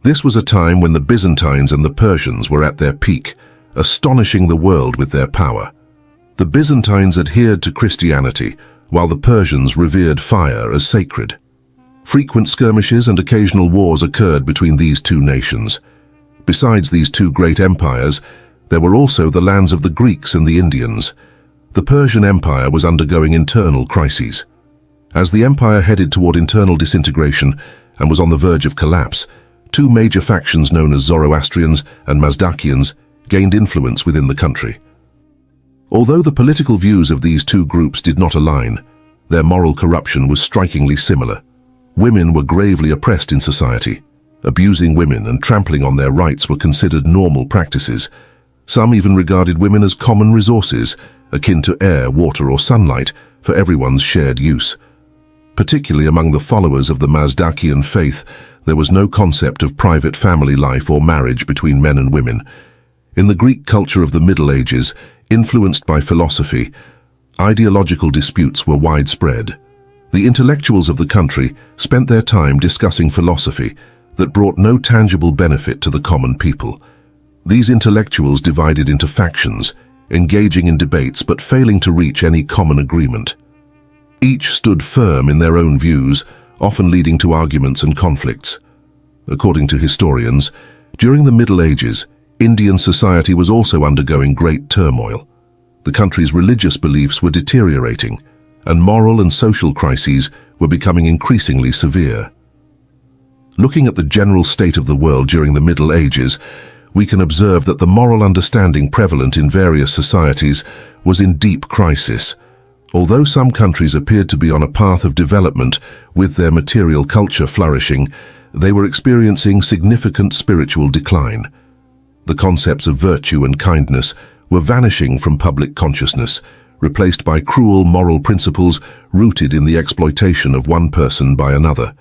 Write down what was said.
This was a time when the Byzantines and the Persians were at their peak, astonishing the world with their power. The Byzantines adhered to Christianity, while the Persians revered fire as sacred. Frequent skirmishes and occasional wars occurred between these two nations. Besides these two great empires, there were also the lands of the Greeks and the Indians. The Persian Empire was undergoing internal crises. As the empire headed toward internal disintegration and was on the verge of collapse, two major factions known as Zoroastrians and Mazdakians gained influence within the country. Although the political views of these two groups did not align, their moral corruption was strikingly similar. Women were gravely oppressed in society. Abusing women and trampling on their rights were considered normal practices. Some even regarded women as common resources, akin to air, water, or sunlight, for everyone's shared use. Particularly among the followers of the Mazdakian faith, there was no concept of private family life or marriage between men and women. In the Greek culture of the Middle Ages, influenced by philosophy, ideological disputes were widespread. The intellectuals of the country spent their time discussing philosophy that brought no tangible benefit to the common people. These intellectuals divided into factions, engaging in debates but failing to reach any common agreement. Each stood firm in their own views, often leading to arguments and conflicts. According to historians, during the Middle Ages, Indian society was also undergoing great turmoil. The country's religious beliefs were deteriorating, and moral and social crises were becoming increasingly severe. Looking at the general state of the world during the Middle Ages, we can observe that the moral understanding prevalent in various societies was in deep crisis. Although some countries appeared to be on a path of development with their material culture flourishing, they were experiencing significant spiritual decline. The concepts of virtue and kindness were vanishing from public consciousness, replaced by cruel moral principles rooted in the exploitation of one person by another.